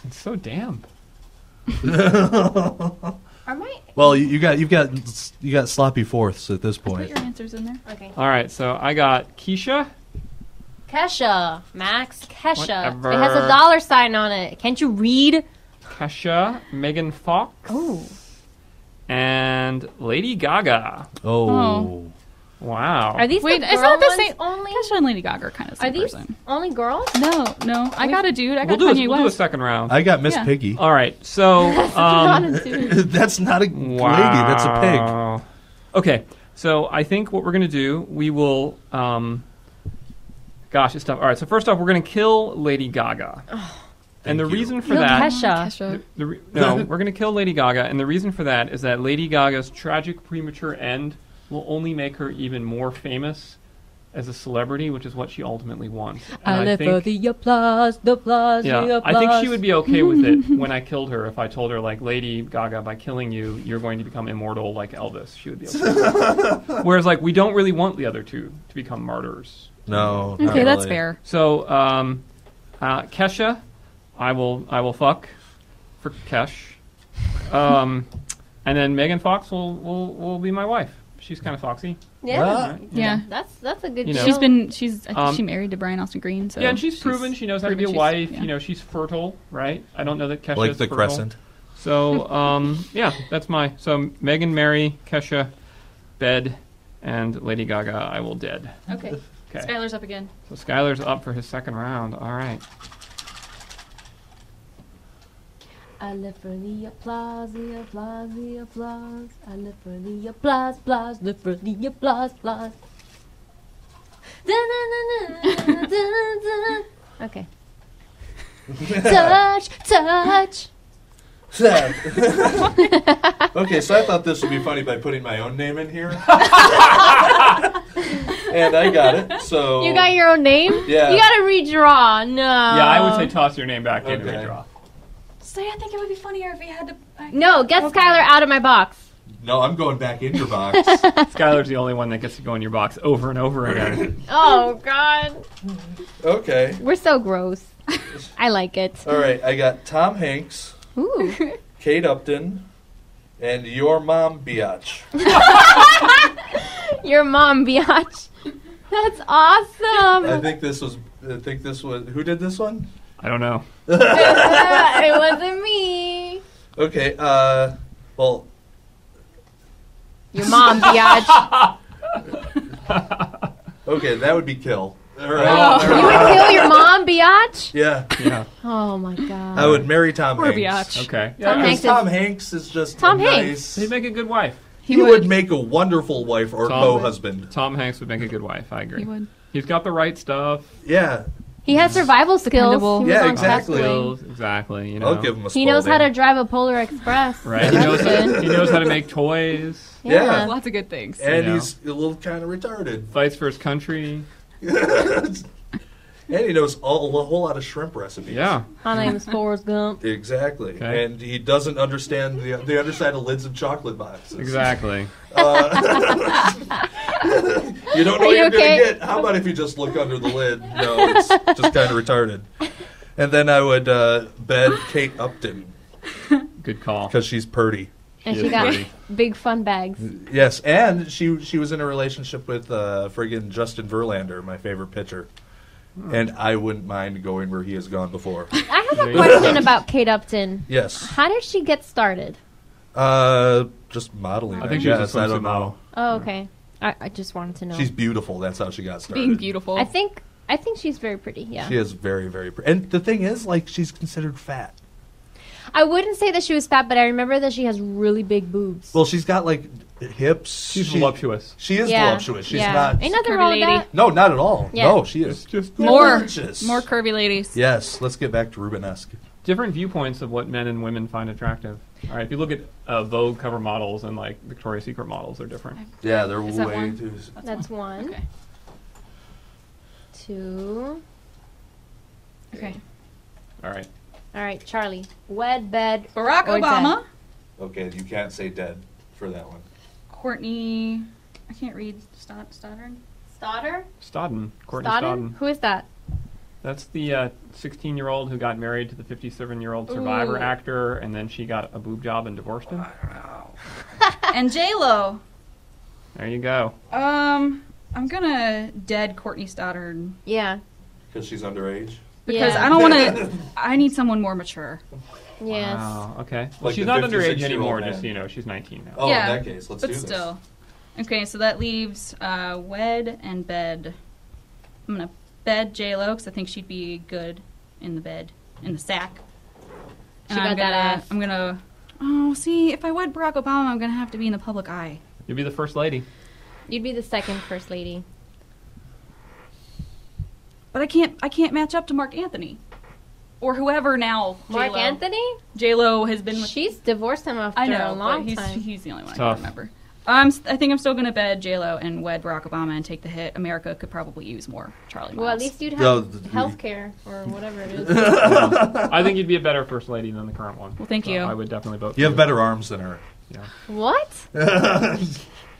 It's so damp. Are my Well, you got sloppy fourths at this Put point. your answers in there. okay? All right, so I got Keisha. Kesha, Max, Kesha. Whatever. It has a dollar sign on it. Can't you read? Kesha, Megan Fox, Oh. and Lady Gaga. Oh. Wow. Are these Wait, the is girl that the ones same? only? Kesha and Lady Gaga are kind of the Are same these person. only girls? No. I got a dude. I we'll got do Kanye we'll do a West. second round. I got Miss Yeah. Piggy. All right, so That's not a lady. That's a pig. wow. Okay, so I think what we're gonna do, we will. Gosh, it's tough. All right, so first off, we're gonna kill Lady Gaga, and the Thank you. reason for Kill that. Kesha. Kesha. No, we're going to kill Lady Gaga, and the reason for that is that Lady Gaga's tragic premature end will only make her even more famous as a celebrity, which is what she ultimately wants. I And live for the applause, the applause, the yeah, applause. I think she would be okay with it when I killed her. If I told her, like, Lady Gaga, by killing you, you're going to become immortal like Elvis. She would be okay with that. Whereas, like, we don't really want the other two to become martyrs. No. Okay, that's fair. So, Kesha, I will fuck for Kesh. And then Megan Fox will be my wife. She's kind of foxy. Yeah. Right? Yeah. That's a good You know. deal. I think she married to Brian Austin Green. So Yeah, and she's proven she knows how to be a proven wife. she's- You know, she's fertile, right? I don't know that Kesha Like is the fertile. crescent. So, yeah, that's so Megan, Mary, Kesha, Bed, and Lady Gaga, I will dead. Okay. Okay. Skylar's up again. So Skylar's up for his second round. All right. I live for the applause, the applause, the applause. I live for the applause, applause, live for the applause, applause. Okay. Touch, touch. Okay, so I thought this would be funny by putting my own name in here. And I got it, so... You got your own name? Yeah. You gotta redraw. No. Yeah, I would say toss your name back in and Okay. redraw. So I think it would be funnier if we had to. No, get Skylar out of my box. No, I'm going back in your box. Skylar's the only one that gets to go in your box over and over again. Oh, God. Okay. We're so gross. I like it. All right, I got Tom Hanks, Ooh. Kate Upton, and your mom, Biatch. Your mom, biatch. That's awesome. I think this was... Who did this one? I don't know. It wasn't me. Okay, well... Your mom, biatch. Okay, that would be kill. All You right. would kill your mom, biatch? Yeah, Yeah. Oh, my God. I would marry Tom Poor Hanks. biatch. Okay. Tom Yeah, Hanks Tom Hanks is just Tom a Hanks. nice... he'd make a good wife. He would make a wonderful wife or Tom- co-husband. Tom Hanks would make a good wife. I agree. He would. He's got the right stuff. Yeah, He has survival skills. Dependable. He was Yeah, on exactly. Quest Wing. Skills, exactly. You know. I'll give him a He knows how Spalding. to drive a Polar Express. Right. He That's knows, good. he knows how to make toys. Yeah. Lots of good things. And You know. he's a little kind of retarded. Fights for his country. And he knows a whole lot of shrimp recipes. Yeah. My name is Forrest Gump. Exactly. Okay. And he doesn't understand the underside of lids of chocolate boxes. Exactly. You don't know Are what you you're okay? going to get. How about if you just look under the lid? No, it's just kind of retarded. And then I would bed Kate Upton Good call. because she's purty. And She she is got pretty. big fun bags. Yes, and she was in a relationship with friggin' Justin Verlander, my favorite pitcher. And I wouldn't mind going where he has gone before. I have There a you go. question about Kate Upton. Yes. How did she get started? Just modeling. I think she was a I don't swimsuit know. model. Oh, okay. I just wanted to know. She's beautiful. That's how she got started. Being beautiful. I think she's very pretty. Yeah. She is very, very pretty. And the thing is, like, she's considered fat. I wouldn't say that she was fat, but I remember that she has really big boobs. Well, she's got, like, hips. She's voluptuous. She is Yeah, voluptuous. She's yeah. not... Ain't nothing Curvy wrong with lady. that. No, not at all. Yeah. No, she is. It's just more gorgeous. curvy ladies. Yes, let's get back to Rubenesque. different viewpoints of what men and women find attractive. All right, if you look at Vogue cover models and like Victoria's Secret models, they're different. Yeah, they're Is that way one? too... That's one. Okay. 2. Okay. All right. All right, Charlie. Wed, bed, Barack or Obama. Okay, you can't say dead for that one. Courtney. I can't read. Stoddard. Stodder? Stodden. Courtney Stodden? Stodden. Who is that? That's the 16-year-old who got married to the 57-year-old Survivor Ooh. actor, and then she got a boob job and divorced him. And J-Lo. There you go. I'm gonna dead Courtney Stoddard Yeah. Because she's underage? because Yeah. I don't want to. I need someone more mature. Yes. Wow. Okay. Well, Like she's the not underage 56-year-old anymore. man. Just so you know, she's 19 now. Oh, Yeah, in that case, let's But do this. still. Okay, so that leaves Wed and Bed. I'm gonna bed J-Lo because I think she'd be good in the bed, in the sack. She And got I'm that gonna, ass. I'm gonna. Oh, see, if I wed Barack Obama, I'm gonna have to be in the public eye. You'll be the first lady. You'd be the second first lady. But I can't match up to Mark Anthony, or whoever now. Mark J-Lo. Anthony? J-Lo has been with. She's divorced him after I know, a long but time. he's the only one I Tough. can remember. I think I'm still gonna bed J-Lo and wed Barack Obama and take the hit. America could probably use more Charlie Miles. Well, at least you'd No, have health care or whatever it is. I think you'd be a better first lady than the current one. Well, thank you. I would definitely vote for You have better arms than her. Yeah. What? I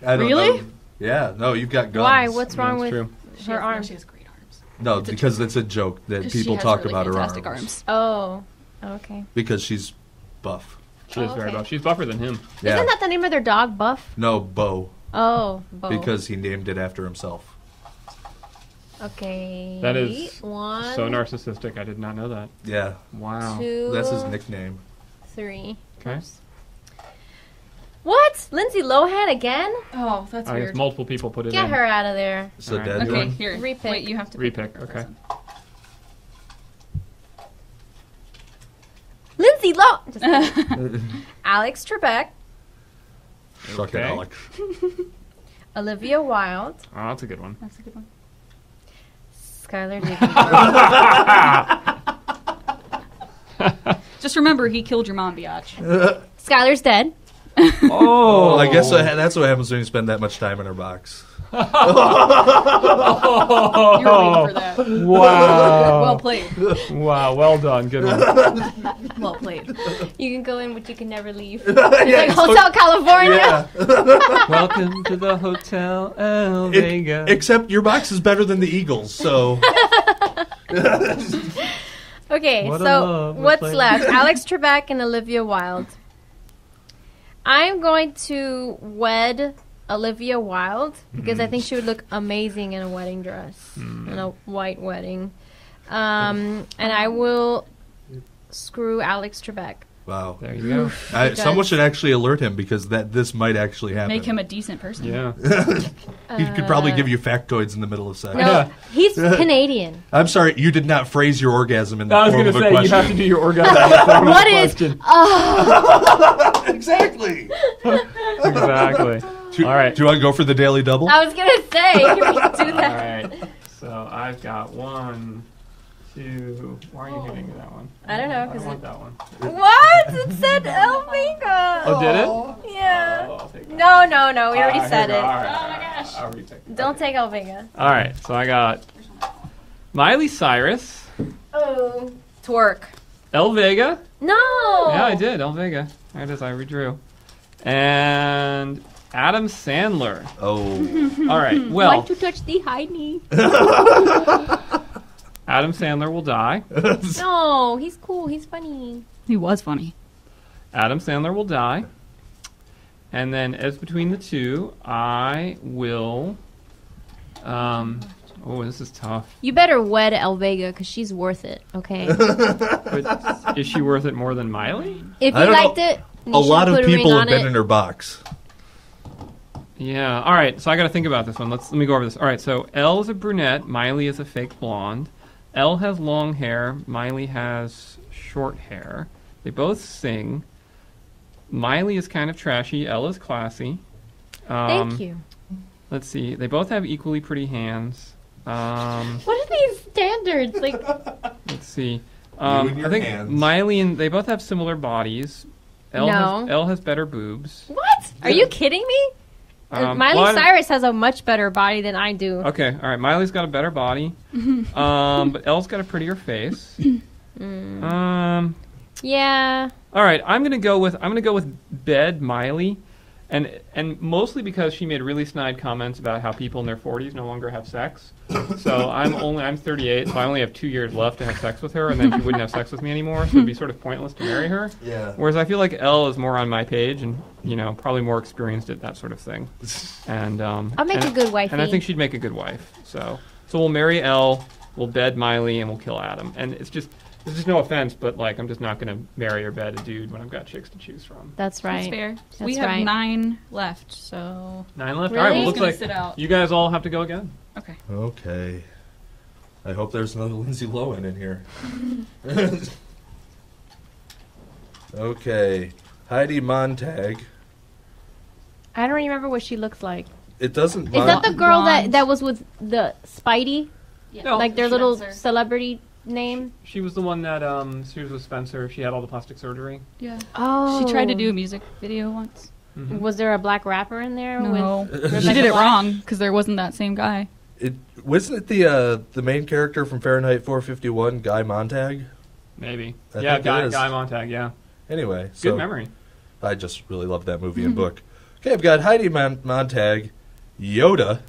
don't Really? know. Yeah, no, you've got guns. Why? What's Yeah, wrong that's with true. her arms? She has great arms. No, It's a because it's a joke that 'Cause people she has talk really about her arms. fantastic arms. Oh, okay. Because she's buff. She is very okay. buff. She's buffer than him. Yeah. Isn't that the name of their dog, Buff? No, Bo. Oh, Bo. Because he named it after himself. Okay. That is one, So narcissistic. I did not know that. Yeah, Wow. 2, that's his nickname. 3. Okay. What? Lindsay Lohan again? Oh, that's I guess weird. multiple people put it Get in. her out of there. So Alright. dead Okay, one. here. Repick. Wait, you have to Repick, the okay. person. Lindsay Lohan. Alex Trebek. Suck it, Okay. Alex. Olivia Wilde. Oh, that's a good one. That's a good one. Skylar Diggins. Just remember, he killed your mom, biatch. Skylar's dead. Oh, I guess that's what happens when you spend that much time in her box. You were waiting for that. Wow. Well played. Wow, well done. Good one. Well played. You can go in, but you can never leave. It's like Hotel California. Yeah. Welcome to the Hotel El Vega. Except your box is better than the Eagles, so. Okay, What a so love, we're what's playing. left? Alex Trebek and Olivia Wilde. I'm going to wed Olivia Wilde because I think she would look amazing in a wedding dress, in a white wedding. And I will screw Alex Trebek. Wow. There you go. Someone should actually alert him because this might actually happen. Make him a decent person. Yeah. He could probably give you factoids in the middle of sex. No, Yeah. he's Canadian. I'm sorry, you did not phrase your orgasm in the I was form going to of a say, you question. have to do your orgasm. in the form of a What is- question. Exactly. Exactly. All right. Do you want to go for the daily double? I was going to say, we can do All that. right. So I've got 1, 2. Why are you giving me that one? I don't know, I 'cause want that one. What? It said El Vega. Oh, did it? Yeah. Oh, I'll take that. No, we already Ah, said here we it. go. All right, oh my gosh. I'll retake it. Don't take El Vega. All right. So I got Miley Cyrus, Oh. Twerk. El Vega. No. Yeah, I did. El Vega. There it is. I redrew. And Adam Sandler. Oh. All right. Well, Want to touch the Heidi? Adam Sandler will die. No, he's cool. He's funny. He was funny. Adam Sandler will die. And then, as between the two, I will. Oh, this is tough. You better wed El Vega because she's worth it. Okay. But is she worth it more than Miley? If I you don't liked know. it, you A should lot put of a ring people have on been it. in her box. Yeah. All right. So I got to think about this one. Let me go over this. All right. So Elle is a brunette. Miley is a fake blonde. Elle has long hair. Miley has short hair. They both sing. Miley is kind of trashy. Elle is classy. Thank you. Let's see. They both have equally pretty hands. What are these standards? Like, Let's see. and your I think hands. Miley and they both have similar bodies. No. Elle has better boobs. what? Are you kidding me? Miley well, Cyrus has a much better body than I do. Okay, all right. Miley's got a better body, but Elle's got a prettier face. Yeah. All right, I'm gonna go with Bed Miley, and mostly because she made really snide comments about how people in their 40s no longer have sex. So I'm 38, so I only have 2 years left to have sex with her, and then she wouldn't have sex with me anymore. So it'd be sort of pointless to marry her. Yeah. Whereas I feel like Elle is more on my page, and probably more experienced at that sort of thing. And I'll make and- a good wifey. And I think she'd make a good wife. So we'll marry Elle, we'll bed Miley, and we'll kill Adam. And it's just no offense, but like I'm just not gonna marry or bed a dude when I've got chicks to choose from. That's right. That's fair. That's we have right. 9 left, so 9 left. Really? All right. Well, Who's looks gonna like sit out? you guys all have to go again. Okay. Okay. I hope there's another Lindsay Lohan in here. Okay. Heidi Montag. I don't remember what she looks like. It doesn't. Is that the girl Blonde. that was with the Spidey? No. Like their little Spencer. celebrity name? She was the one that she was with Spencer. She had all the plastic surgery. Yeah. Oh. She tried to do a music video once. Was there a black rapper in there? No, With she did it wrong because there wasn't that same guy. Wasn't it the main character from Fahrenheit 451, Guy Montag? Maybe. I Yeah, think it is. Guy Montag, yeah. Anyway, Good memory. I just really love that movie and book. Okay, I've got Heidi Montag, Yoda,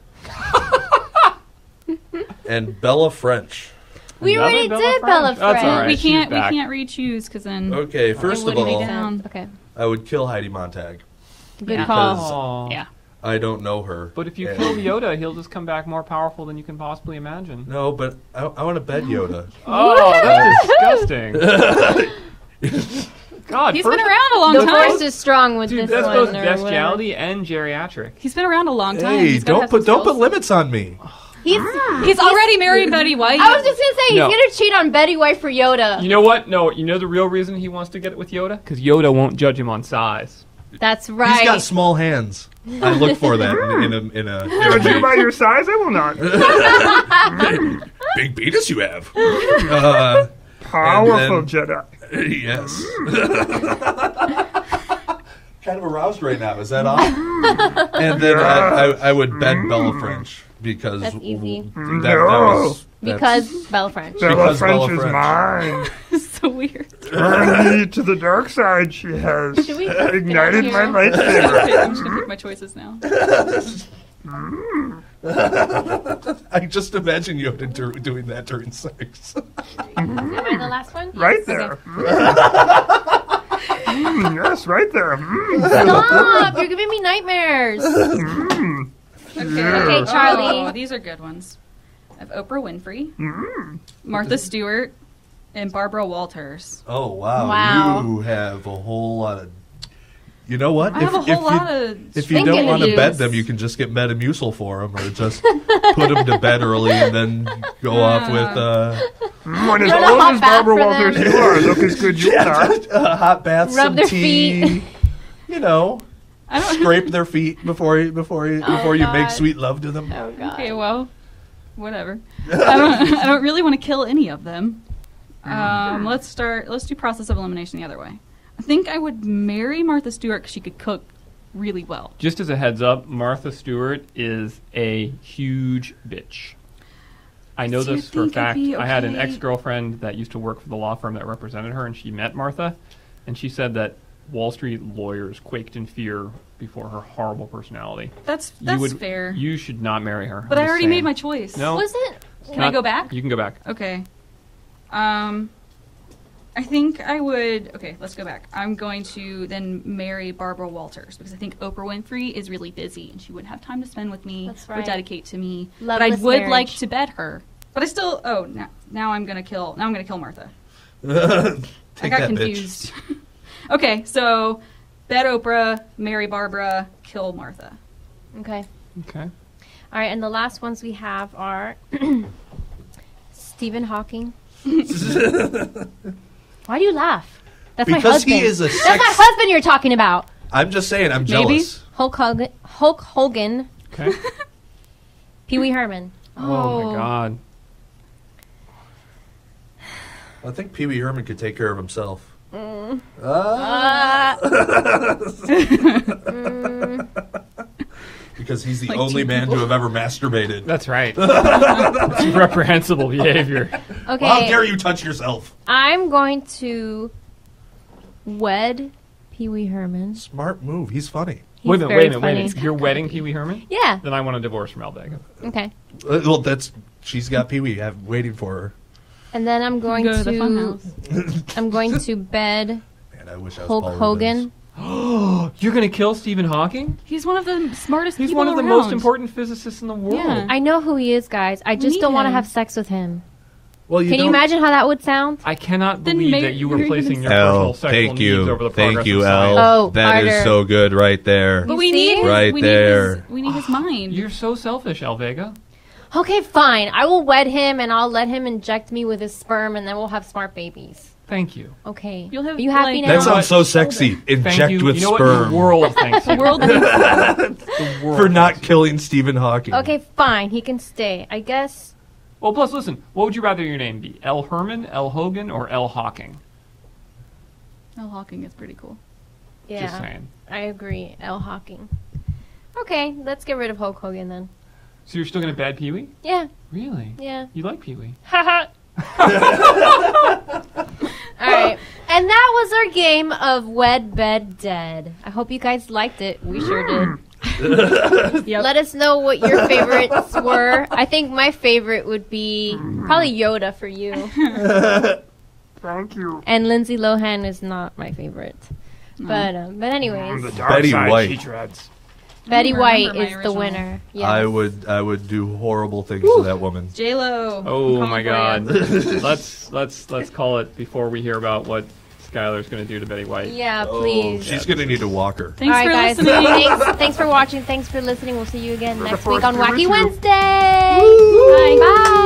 and Bella French. We Another already Bella did French? Bella That's French. all right. We she's can't back. re-choose because then Okay, first of wouldn't make all, it down. Okay. I would kill Heidi Montag. Good Yeah. call. Aw. yeah. I don't know her. But if you and- kill Yoda, he'll just come back more powerful than you can possibly imagine. No, but I want to bed Yoda. Oh, that's disgusting. God, He's first, been around a long The time. force is strong with dude, this that's one. both or whatever. bestiality and geriatric. He's been around a long time. Hey, He's gotta don't have put some skills. limits on me. He's already married Betty White. I was just gonna say he's No. gonna cheat on Betty White for Yoda. You know what? No, you know the real reason he wants to get it with Yoda? Because Yoda won't judge him on size. That's right. He's got small hands. I look for that in a Judge you by your size? I will not. big penis you have. Powerful And Jedi. Yes. Kind of aroused right now. Is that off? And then I would bed Bella French because That's easy. That was because Bella French. Bella Because French Bella is French. mine. so weird. Turn me to the dark side, she has Should we ignited my here? lightsaber. Okay, I'm just gonna pick my choices now. I just imagine Yoda doing that during sex. Am I the last one? Right there. Yes, right there. Stop! You're giving me nightmares. Okay, Charlie. Oh, these are good ones. I have Oprah Winfrey, Martha Stewart, and Barbara Walters. Oh wow. Wow. You have a whole lot of. You know what? I have a whole lot of. If you Thinking don't want to of bed use. them, you can just get Metamucil for them, or just put them to bed early and then go off with When as Run a old hot as bath Barbara for Walters them. you are, look as good you are. a hot bath, Rub some their tea. feet. You know, I don't. scrape their feet before you make God. sweet love to them. Oh God. Okay, well, whatever. I don't really want to kill any of them. Let's do process of elimination the other way. I think I would marry Martha Stewart because she could cook really well. Just as a heads up, Martha Stewart is a huge bitch. I know Do you this for a think fact. it'd be I had an okay? ex-girlfriend that used to work for the law firm that represented her, and she met Martha, and she said that Wall Street lawyers quaked in fear before her horrible personality. That's fair. You should not marry her. But I'm I just already saying. made my choice. No. Was it? Can I go back? You can go back. Okay. I think I would. Okay, let's go back. I'm going to then marry Barbara Walters because I think Oprah Winfrey is really busy and she wouldn't have time to spend with me That's or right. dedicate to me. But I Loveless would marriage. like to bed her. But I still. Oh, now I'm gonna kill. Now I'm gonna kill Martha. Take I got that, confused. Okay, so bed Oprah, marry Barbara, kill Martha. Okay. Okay. All right, and the last ones we have are Stephen Hawking. Why do you laugh? That's my Because husband. he is a That's my husband you're talking about. I'm just saying, I'm Maybe. jealous. Hulk Hogan, Okay. Pee Wee Herman. Oh my God. I think Pee Wee Herman could take care of himself. Because he's the Like only two man people. to have ever masturbated. That's right. It's reprehensible behavior. Okay. Well, how dare you touch yourself? I'm going to wed Pee Wee Herman. Smart move. He's funny. He's Wait a very minute. funny. You're wedding Pee Wee Herman? Yeah. Then I want a divorce from Al Vega. Okay. Well, she's got Pee Wee waiting for her. And then I'm going Go to to. the funhouse. I'm going to bed Man, I wish I was Hulk Paul Hogan. You're going to kill Stephen Hawking? He's one of the smartest He's people one of the around. most important physicists in the world. Yeah. I know who he is, guys. I just need don't want to him. have sex with him. Well, Can you don't- imagine how that would sound? I cannot Then believe maybe that you were you're placing your Elle, personal sexual thank needs you. over the progress Thank you, of Elle. science. Oh, That is harder. so good right there. But You we see? need his, Right we there. We need his mind. You're so selfish, Al Vega. Okay, fine. I will wed him and I'll let him inject me with his sperm and then we'll have smart babies. Thank you. Okay. You'll have, Are you happy like- now? That know sounds what? so sexy. Thank Inject you. with You know sperm. what? The world thanks you. The world needs The world For not thanks you. killing Stephen Hawking. Okay, fine. He can stay. I guess. Well, plus, listen. What would you rather your name be? L. Herman, L. Hogan, or L. Hawking? Al Hawking is pretty cool. Yeah. Just saying. I agree. L. Hawking. Okay, let's get rid of Hulk Hogan then. So you're still gonna bad Pee Wee? Yeah. Really? Yeah. You like Pee Wee? Haha. All right. And that was our game of Wed Bed Dead. I hope you guys liked it. We sure did. Yep. Let us know what your favorites were. I think my favorite would be probably Yoda for you. Thank you. And Lindsay Lohan is not my favorite. But anyways, The dark Betty side White. she treads. Betty remember White my is the original. winner. Yes. I would do horrible things to that woman. J-Lo. Oh Come my on, God! Gloria. let's call it before we hear about what Skylar's gonna do to Betty White. Yeah, Oh, please. she's gonna need a walker. Thanks All for right, guys. listening. Thanks for watching. Thanks for listening. We'll see you again For the next week first on two or Wacky two. Wednesday. Bye. Bye.